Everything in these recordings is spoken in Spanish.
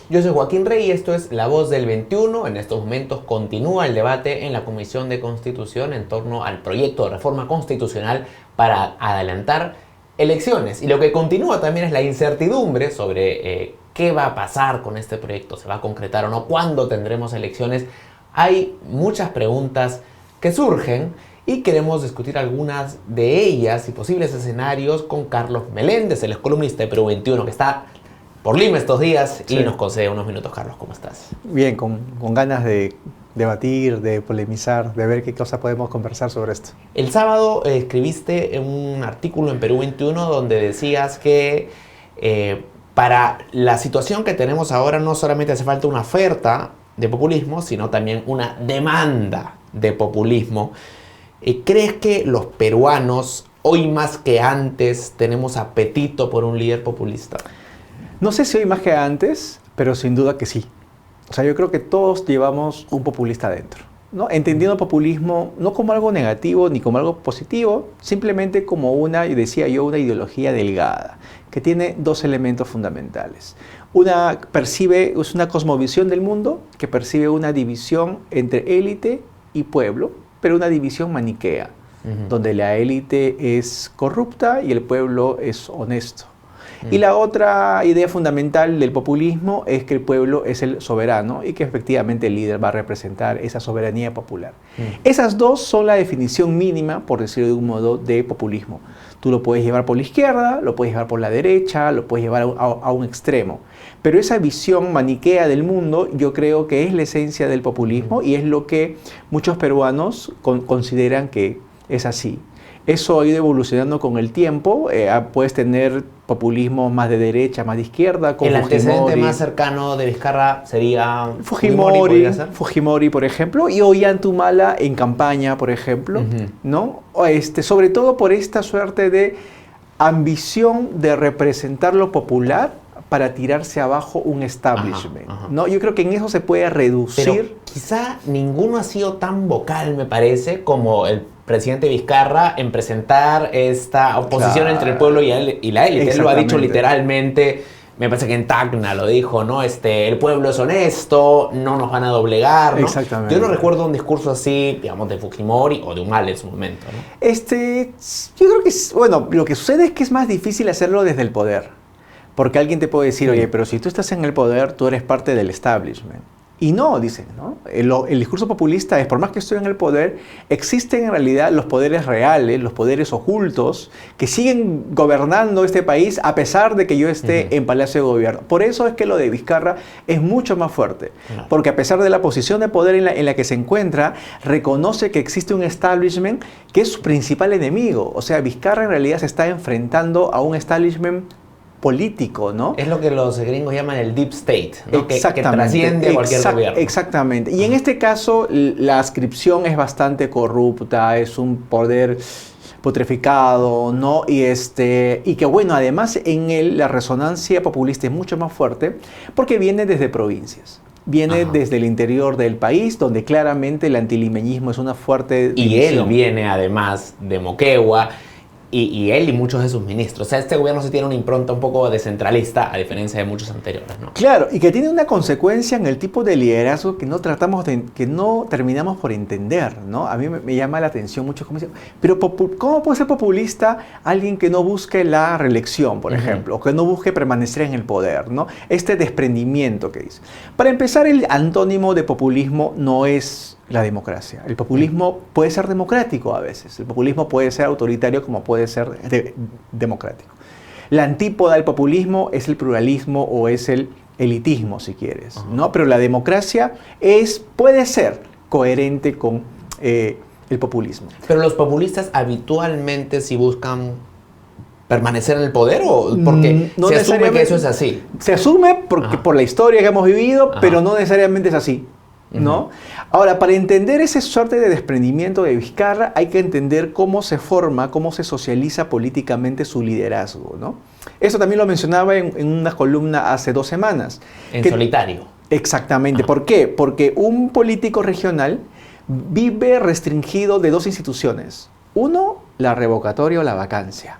Yo soy Joaquín Rey y esto es La Voz del 21. En estos momentos continúa el debate en la Comisión de Constitución en torno al proyecto de reforma constitucional para adelantar elecciones. Y lo que continúa también es la incertidumbre sobre qué va a pasar con este proyecto, se va a concretar o no, cuándo tendremos elecciones. Hay muchas preguntas que surgen y queremos discutir algunas de ellas y posibles escenarios con Carlos Meléndez, el columnista de Perú 21, que está por Lima estos días y nos concede unos minutos. Carlos, ¿cómo estás? Bien, con ganas de debatir, de polemizar, de ver qué cosa podemos conversar sobre esto. El sábado escribiste un artículo en Perú 21 donde decías que para la situación que tenemos ahora no solamente hace falta una oferta de populismo, sino también una demanda de populismo. ¿Crees que los peruanos, hoy más que antes, tenemos apetito por un líder populista? No sé si hoy más que antes, pero sin duda que sí. O sea, yo creo que todos llevamos un populista adentro, ¿no? Entendiendo populismo no como algo negativo ni como algo positivo, simplemente como una ideología delgada, que tiene dos elementos fundamentales. Una es una cosmovisión del mundo que percibe una división entre élite y pueblo, pero una división maniquea, donde la élite es corrupta y el pueblo es honesto. Y la otra idea fundamental del populismo es que el pueblo es el soberano y que efectivamente el líder va a representar esa soberanía popular. Esas dos son la definición mínima, por decirlo de un modo, de populismo. Tú lo puedes llevar por la izquierda, lo puedes llevar por la derecha, lo puedes llevar a un extremo. Pero esa visión maniquea del mundo yo creo que es la esencia del populismo y es lo que muchos peruanos consideran que es así. Eso ha ido evolucionando con el tiempo. Puedes tener populismo más de derecha, más de izquierda. El antecedente más cercano de Vizcarra sería Fujimori, por ejemplo, y Ollanta en campaña, por ejemplo, ¿no? Sobre todo por esta suerte de ambición de representar lo popular para tirarse abajo un establishment. ¿No? Yo creo que en eso se puede reducir. Pero quizá ninguno ha sido tan vocal, me parece, como el presidente Vizcarra en presentar esta oposición entre el pueblo y la élite. Él lo ha dicho literalmente, me parece que en Tacna lo dijo, ¿no? El pueblo es honesto, no nos van a doblegar, ¿no? Exactamente. Yo no recuerdo un discurso así, digamos, de Fujimori o de Humala en su momento, ¿no? Yo creo que, bueno, lo que sucede es que es más difícil hacerlo desde el poder. Porque alguien te puede decir, oye, pero si tú estás en el poder, tú eres parte del establishment. Y no, dicen, ¿no? El discurso populista es, por más que estoy en el poder, existen en realidad los poderes reales, los poderes ocultos, que siguen gobernando este país a pesar de que yo esté en Palacio de Gobierno. Por eso es que lo de Vizcarra es mucho más fuerte. Porque a pesar de la posición de poder en la que se encuentra, reconoce que existe un establishment que es su principal enemigo. O sea, Vizcarra en realidad se está enfrentando a un establishment político, ¿no? Es lo que los gringos llaman el deep state, ¿no? Que trasciende a cualquier gobierno. Exactamente. Y en este caso, la adscripción es bastante corrupta, es un poder putreficado, ¿no? Y que bueno, además en él la resonancia populista es mucho más fuerte porque viene desde provincias. Viene desde el interior del país, donde claramente el antilimeñismo es una fuerte división. Y él viene además de Moquegua. Y él y muchos de sus ministros. O sea, este gobierno sí tiene una impronta un poco descentralista, a diferencia de muchos anteriores, ¿no? Claro, y que tiene una consecuencia en el tipo de liderazgo que no terminamos por entender, ¿no? A mí me llama la atención mucho cómo dicen, pero ¿cómo puede ser populista alguien que no busque la reelección, por ejemplo, o que no busque permanecer en el poder, ¿no? Este desprendimiento que dice. Para empezar, el antónimo de populismo no es la democracia. El populismo puede ser democrático a veces. El populismo puede ser autoritario como puede ser democrático. La antípoda del populismo es el pluralismo o es el elitismo, si quieres, ¿no? Pero la democracia puede ser coherente con el populismo. Pero los populistas habitualmente sí buscan permanecer en el poder, o porque no se asume que eso es así. Se asume por la historia que hemos vivido, pero no necesariamente es así, ¿no? Ahora, para entender esa suerte de desprendimiento de Vizcarra, hay que entender cómo se forma, cómo se socializa políticamente su liderazgo, ¿no? Eso también lo mencionaba en una columna hace 2 semanas. En solitario. Exactamente. ¿Por qué? Porque un político regional vive restringido de 2 instituciones. Uno, la revocatoria o la vacancia.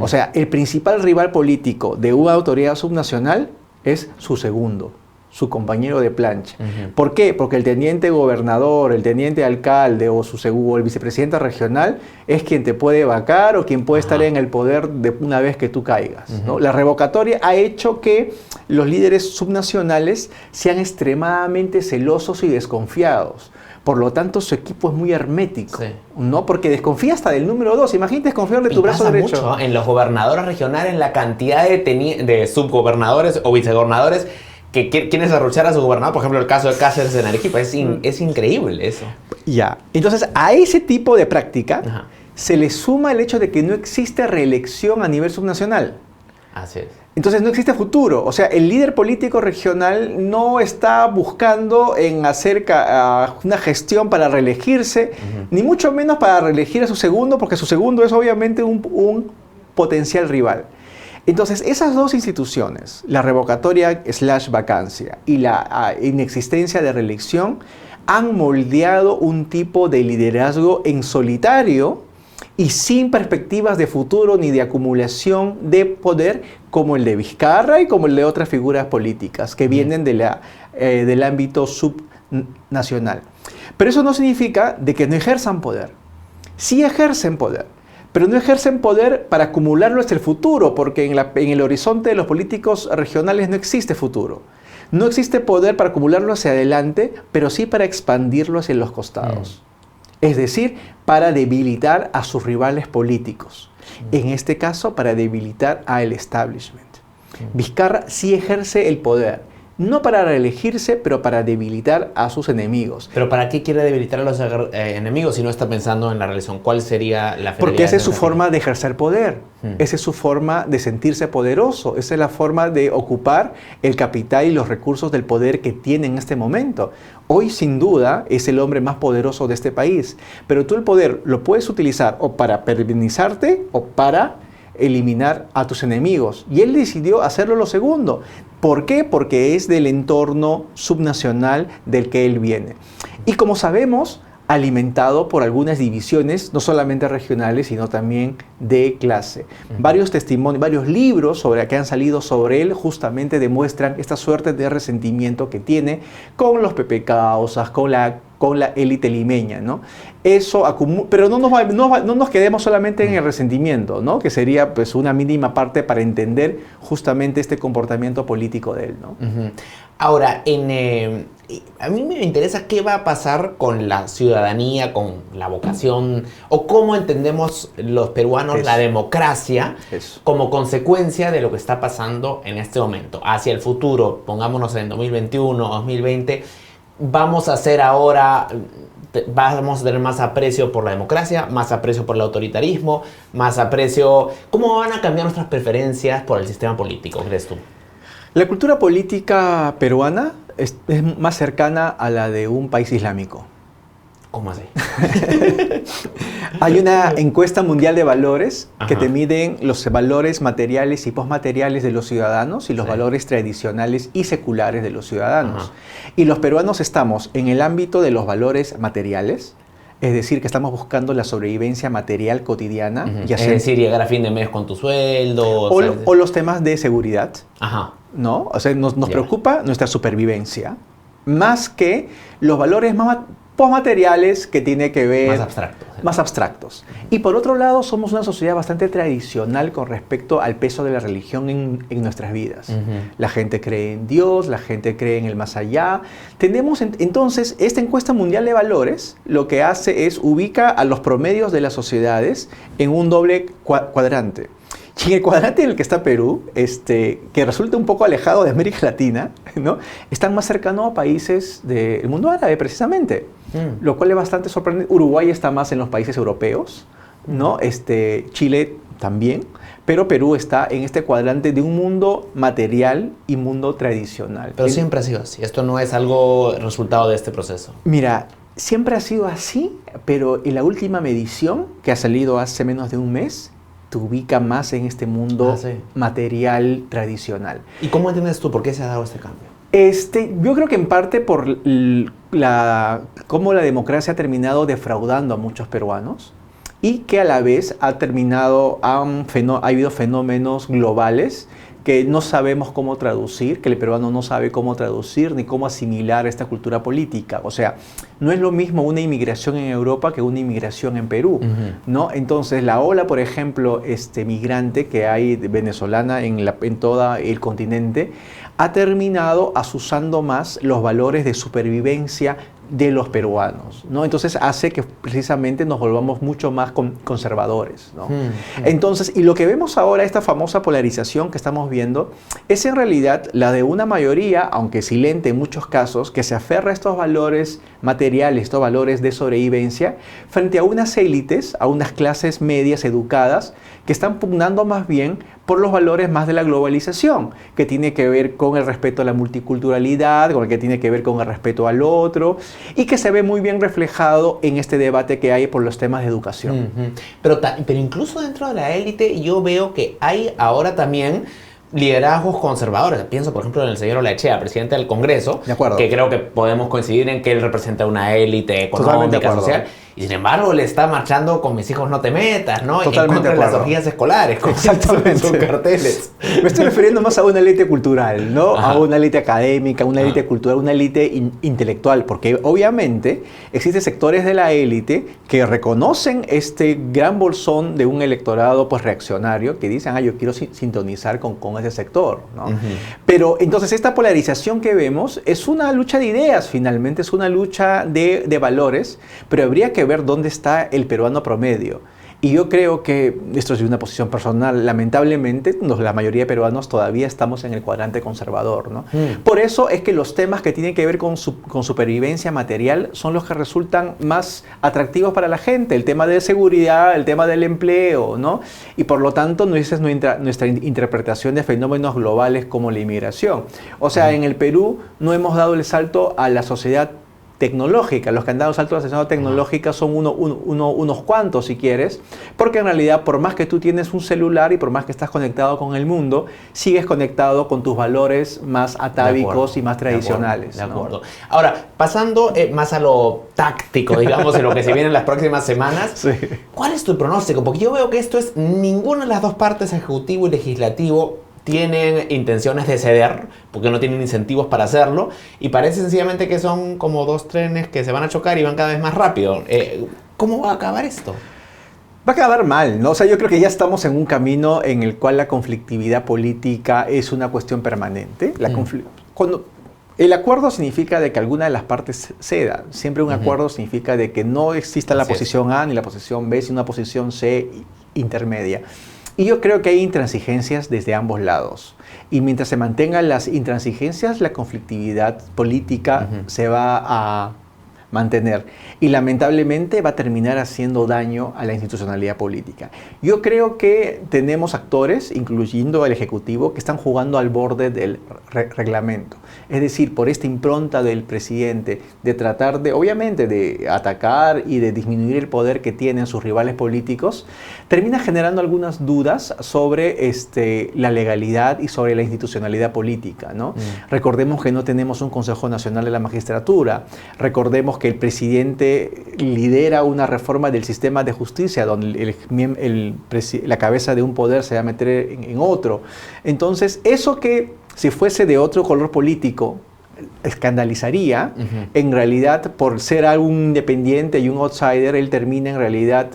O sea, el principal rival político de una autoridad subnacional es su segundo, su compañero de plancha. ¿Por qué? Porque el teniente gobernador, el teniente alcalde o o el vicepresidente regional es quien te puede vacar o quien puede estar en el poder de una vez que tú caigas, ¿no? La revocatoria ha hecho que los líderes subnacionales sean extremadamente celosos y desconfiados. Por lo tanto, su equipo es muy hermético, ¿no? Porque desconfía hasta del número 2. Imagínate desconfiar de tu brazo derecho. Mucho en los gobernadores regionales, la cantidad de subgobernadores o vicegobernadores que quieren derrochar a su gobernador. Por ejemplo, el caso de Cáceres en Arequipa. Es increíble eso. Ya. Entonces, a ese tipo de práctica se le suma el hecho de que no existe reelección a nivel subnacional. Así es. Entonces no existe futuro. O sea, el líder político regional no está buscando en hacer una gestión para reelegirse, ni mucho menos para reelegir a su segundo, porque su segundo es obviamente un potencial rival. Entonces, esas dos instituciones, la revocatoria / vacancia y la inexistencia de reelección, han moldeado un tipo de liderazgo en solitario y sin perspectivas de futuro ni de acumulación de poder como el de Vizcarra y como el de otras figuras políticas que vienen del ámbito subnacional. Pero eso no significa de que no ejerzan poder. Sí ejercen poder, pero no ejercen poder para acumularlo hasta el futuro, porque en el horizonte de los políticos regionales no existe futuro. No existe poder para acumularlo hacia adelante, pero sí para expandirlo hacia los costados. Es decir, para debilitar a sus rivales políticos. En este caso, para debilitar al establishment. Vizcarra sí ejerce el poder, no para reelegirse, pero para debilitar a sus enemigos. ¿Pero para qué quiere debilitar a los enemigos si no está pensando en la reelección? ¿Cuál sería la finalidad? Porque esa es su forma de ejercer poder. Esa es su forma de sentirse poderoso. Esa es la forma de ocupar el capital y los recursos del poder que tiene en este momento. Hoy, sin duda, es el hombre más poderoso de este país. Pero tú el poder lo puedes utilizar o para perbenizarte o para eliminar a tus enemigos. Y él decidió hacerlo lo segundo. ¿Por qué? Porque es del entorno subnacional del que él viene. Y como sabemos, alimentado por algunas divisiones, no solamente regionales, sino también de clase. Varios testimonios, varios libros que han salido sobre él justamente demuestran esta suerte de resentimiento que tiene con los PPCausas, con la élite limeña, ¿no? Eso pero no nos quedemos solamente en el resentimiento, ¿no? Que sería pues una mínima parte para entender justamente este comportamiento político de él, ¿no? Ahora, a mí me interesa qué va a pasar con la ciudadanía, con la vocación, o cómo entendemos los peruanos la democracia como consecuencia de lo que está pasando en este momento. Hacia el futuro, pongámonos en 2021, 2020, vamos a tener más aprecio por la democracia, más aprecio por el autoritarismo, más aprecio... ¿Cómo van a cambiar nuestras preferencias por el sistema político, crees tú? La cultura política peruana es más cercana a la de un país islámico. ¿Cómo así? Hay una encuesta mundial de valores que te miden los valores materiales y postmateriales de los ciudadanos y los valores tradicionales y seculares de los ciudadanos. Y los peruanos estamos en el ámbito de los valores materiales, es decir, que estamos buscando la sobrevivencia material cotidiana. Es decir, llegar a fin de mes con tu sueldo. O los temas de seguridad. ¿No? O sea, nos preocupa nuestra supervivencia, más que los valores más postmateriales que tiene que ver... Más abstractos. Y por otro lado, somos una sociedad bastante tradicional con respecto al peso de la religión en nuestras vidas. La gente cree en Dios, la gente cree en el más allá. Entonces, esta encuesta mundial de valores lo que hace es ubica a los promedios de las sociedades en un doble cuadrante. Y en el cuadrante en el que está Perú, que resulta un poco alejado de América Latina, ¿no? Están más cercanos a países del mundo árabe, precisamente. Lo cual es bastante sorprendente. Uruguay está más en los países europeos, ¿no? Chile también. Pero Perú está en este cuadrante de un mundo material y mundo tradicional. Pero siempre ha sido así. Esto no es algo resultado de este proceso. Mira, siempre ha sido así, pero en la última medición, que ha salido hace menos de un mes, te ubica más en este mundo material tradicional. ¿Y cómo entiendes tú por qué se ha dado este cambio? Yo creo que en parte por cómo la democracia ha terminado defraudando a muchos peruanos y que a la vez ha habido fenómenos globales que no sabemos cómo traducir, que el peruano no sabe cómo traducir ni cómo asimilar esta cultura política. O sea, no es lo mismo una inmigración en Europa que una inmigración en Perú, ¿no? Entonces, la ola, por ejemplo, migrante que hay venezolana en todo el continente, ha terminado asusando más los valores de supervivencia de los peruanos, ¿no? Entonces hace que precisamente nos volvamos mucho más conservadores, ¿no? Entonces, y lo que vemos ahora, esta famosa polarización que estamos viendo, es en realidad la de una mayoría, aunque silente en muchos casos, que se aferra a estos valores materiales, estos valores de sobrevivencia, frente a unas élites, a unas clases medias educadas, que están pugnando más bien por los valores más de la globalización, que tiene que ver con el respeto a la multiculturalidad, con el que tiene que ver con el respeto al otro, y que se ve muy bien reflejado en este debate que hay por los temas de educación. Pero incluso dentro de la élite yo veo que hay ahora también liderazgos conservadores. Pienso, por ejemplo, en el señor Olaechea, presidente del Congreso, que creo que podemos coincidir en que él representa una élite económica, social, y sin embargo le está marchando con mis hijos no te metas, ¿no? En contra de las orgías escolares, con sus carteles. Me estoy refiriendo más a una élite cultural, ¿no? A una élite académica, una élite cultural, una élite intelectual, porque obviamente existen sectores de la élite que reconocen este gran bolsón de un electorado pues reaccionario que dicen, yo quiero sintonizar con ese sector, ¿no? Pero entonces esta polarización que vemos es una lucha de ideas, finalmente es una lucha de valores, pero habría que ver dónde está el peruano promedio. Y yo creo que, esto es de una posición personal, lamentablemente la mayoría de peruanos todavía estamos en el cuadrante conservador, ¿no? Por eso es que los temas que tienen que ver con supervivencia material son los que resultan más atractivos para la gente. El tema de seguridad, el tema del empleo, ¿no? Y por lo tanto, esa es nuestra interpretación de fenómenos globales como la inmigración. O sea, en el Perú no hemos dado el salto a la sociedad tecnológica. Los que han dado salto a la sociedad tecnológica son unos cuantos, si quieres, porque en realidad, por más que tú tienes un celular y por más que estás conectado con el mundo, sigues conectado con tus valores más atávicos y más tradicionales. De acuerdo. Ahora, pasando más a lo táctico, digamos, en lo que se viene en las próximas semanas, ¿cuál es tu pronóstico? Porque yo veo que esto es ninguna de las dos partes, ejecutivo y legislativo, tienen intenciones de ceder, porque no tienen incentivos para hacerlo, y parece sencillamente que son como dos trenes que se van a chocar y van cada vez más rápido. ¿Cómo va a acabar esto? Va a acabar mal, ¿no? O sea, yo creo que ya estamos en un camino en el cual la conflictividad política es una cuestión permanente. Cuando el acuerdo significa de que alguna de las partes ceda. Siempre un acuerdo significa de que no exista la posición A ni la posición B, sino una posición C intermedia. Y yo creo que hay intransigencias desde ambos lados. Y mientras se mantengan las intransigencias, la conflictividad política se va a mantener. Y lamentablemente va a terminar haciendo daño a la institucionalidad política. Yo creo que tenemos actores, incluyendo el Ejecutivo, que están jugando al borde del reglamento. Es decir, por esta impronta del presidente de tratar de, obviamente, de atacar y de disminuir el poder que tienen sus rivales políticos, termina generando algunas dudas sobre la legalidad y sobre la institucionalidad política, ¿no? Recordemos que no tenemos un Consejo Nacional de la Magistratura. Recordemos que el presidente lidera una reforma del sistema de justicia donde la cabeza de un poder se va a meter en otro. Entonces, eso que si fuese de otro color político escandalizaría, en realidad por ser algún independiente y un outsider, él termina en realidad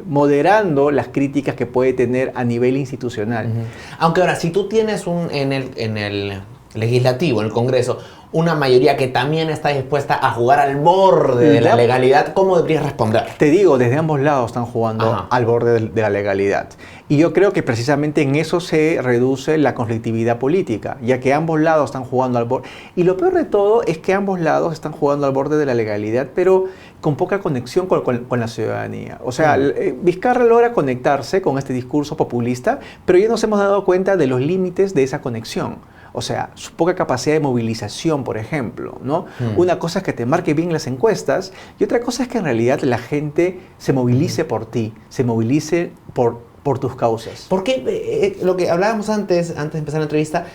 moderando las críticas que puede tener a nivel institucional. Aunque ahora, si tú tienes en el legislativo, en el Congreso, una mayoría que también está dispuesta a jugar al borde de la legalidad, ¿cómo deberías responder? Te digo, desde ambos lados están jugando al borde de la legalidad. Y yo creo que precisamente en eso se reduce la conflictividad política, ya que ambos lados están jugando al borde. Y lo peor de todo es que ambos lados están jugando al borde de la legalidad, pero con poca conexión con la ciudadanía. O sea, Vizcarra logra conectarse con este discurso populista, pero ya nos hemos dado cuenta de los límites de esa conexión. O sea, su poca capacidad de movilización, por ejemplo, ¿no? Una cosa es que te marque bien las encuestas y otra cosa es que en realidad la gente se movilice por ti, se movilice por tus causas. ¿Por qué? Lo que hablábamos antes de empezar la entrevista,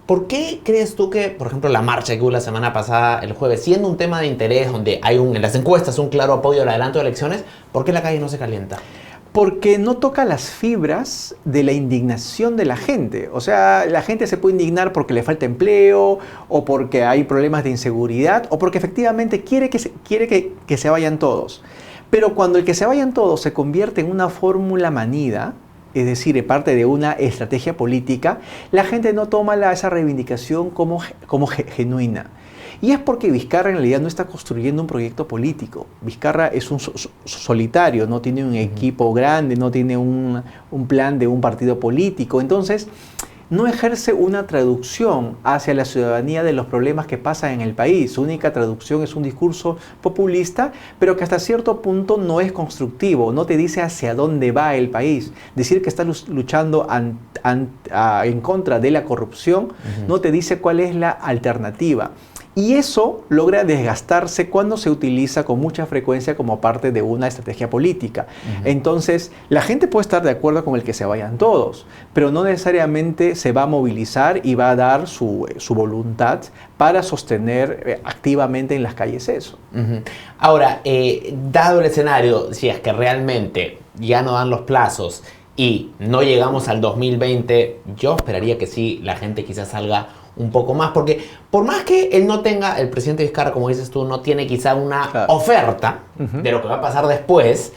¿por qué crees tú que, por ejemplo, la marcha que hubo la semana pasada, el jueves, siendo un tema de interés donde hay en las encuestas un claro apoyo al adelanto de elecciones, ¿por qué la calle no se calienta? Porque no toca las fibras de la indignación de la gente. O sea, la gente se puede indignar porque le falta empleo, o porque hay problemas de inseguridad, o porque efectivamente quiere que se vayan todos. Pero cuando el que se vayan todos se convierte en una fórmula manida, es decir, parte de una estrategia política, la gente no toma esa reivindicación como genuina. Y es porque Vizcarra en realidad no está construyendo un proyecto político. Vizcarra es un solitario, no tiene un equipo grande, no tiene un plan de un partido político. Entonces, no ejerce una traducción hacia la ciudadanía de los problemas que pasan en el país. Su única traducción es un discurso populista, pero que hasta cierto punto no es constructivo, no te dice hacia dónde va el país. Decir que está luchando en contra de la corrupción no te dice cuál es la alternativa. Y eso logra desgastarse cuando se utiliza con mucha frecuencia como parte de una estrategia política. Entonces, la gente puede estar de acuerdo con el que se vayan todos, pero no necesariamente se va a movilizar y va a dar su voluntad para sostener activamente en las calles eso. Ahora, dado el escenario, si es que realmente ya no dan los plazos y no llegamos al 2020, yo esperaría que sí, la gente quizás salga un poco más, porque por más que él no tenga, el presidente Vizcarra, como dices tú, no tiene quizá una oferta de lo que va a pasar después,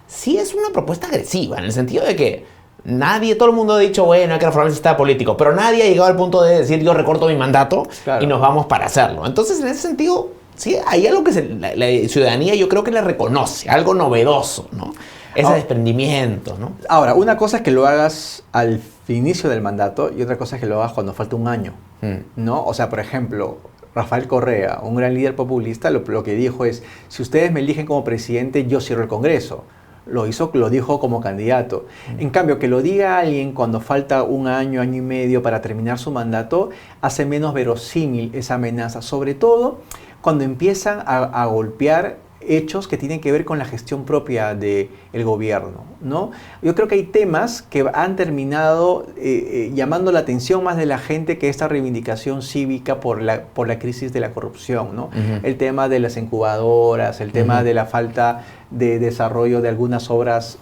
sí es una propuesta agresiva, en el sentido de que todo el mundo ha dicho, bueno, hay que reformar el sistema político, pero nadie ha llegado al punto de decir, yo recorto mi mandato y nos vamos para hacerlo. Entonces, en ese sentido, sí, hay algo que la ciudadanía yo creo que le reconoce, algo novedoso, ¿no? Ese desprendimiento, ¿no? Ahora, una cosa es que lo hagas al inicio del mandato y otra cosa es que lo hagas cuando falta un año, ¿no? O sea, por ejemplo, Rafael Correa, un gran líder populista, lo que dijo es, si ustedes me eligen como presidente, yo cierro el Congreso. Lo dijo como candidato. En cambio, que lo diga alguien cuando falta un año, año y medio para terminar su mandato, hace menos verosímil esa amenaza, sobre todo cuando empiezan a golpear hechos que tienen que ver con la gestión propia del gobierno, ¿no? Yo creo que hay temas que han terminado llamando la atención más de la gente que esta reivindicación cívica por la crisis de la corrupción, ¿no? El tema de las incubadoras, el tema de la falta de desarrollo de algunas obras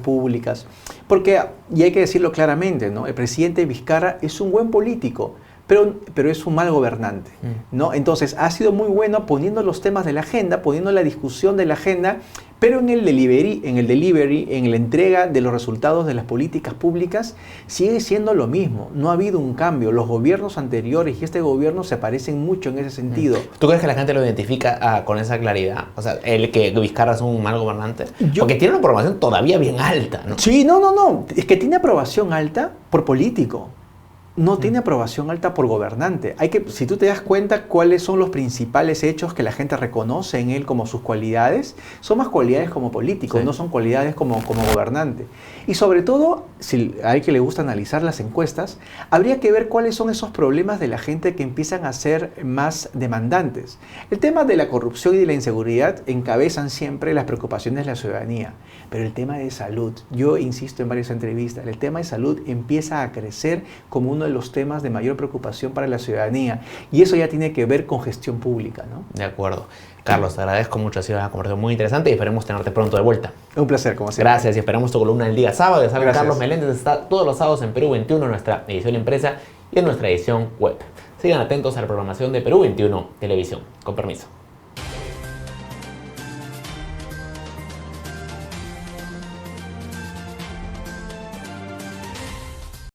públicas. Porque, y hay que decirlo claramente, ¿no? El presidente Vizcarra es un buen político, pero es un mal gobernante, ¿no? Entonces ha sido muy bueno poniendo los temas de la agenda, poniendo la discusión de la agenda, pero en el delivery, en la entrega de los resultados de las políticas públicas, sigue siendo lo mismo. No ha habido un cambio. Los gobiernos anteriores y este gobierno se parecen mucho en ese sentido. ¿Tú crees que la gente lo identifica con esa claridad? O sea, el que Vizcarra es un mal gobernante. Porque tiene una aprobación todavía bien alta, ¿no? Sí, no. Es que tiene aprobación alta por político. No tiene aprobación alta por gobernante. Si tú te das cuenta cuáles son los principales hechos que la gente reconoce en él como sus cualidades, son más cualidades como político, no son cualidades como gobernante. Y sobre todo, si a alguien que le gusta analizar las encuestas, habría que ver cuáles son esos problemas de la gente que empiezan a ser más demandantes. El tema de la corrupción y de la inseguridad encabezan siempre las preocupaciones de la ciudadanía, pero el tema de salud, yo insisto en varias entrevistas, el tema de salud empieza a crecer como uno de los temas de mayor preocupación para la ciudadanía, y eso ya tiene que ver con gestión pública, ¿no? De acuerdo. Carlos, te agradezco mucho, ha sido una conversación muy interesante y esperemos tenerte pronto de vuelta. Un placer, como siempre. Gracias y esperamos tu columna el día sábado. Ya saben, Carlos Meléndez está todos los sábados en Perú 21, en nuestra edición impresa y en nuestra edición web. Sigan atentos a la programación de Perú 21 Televisión. Con permiso.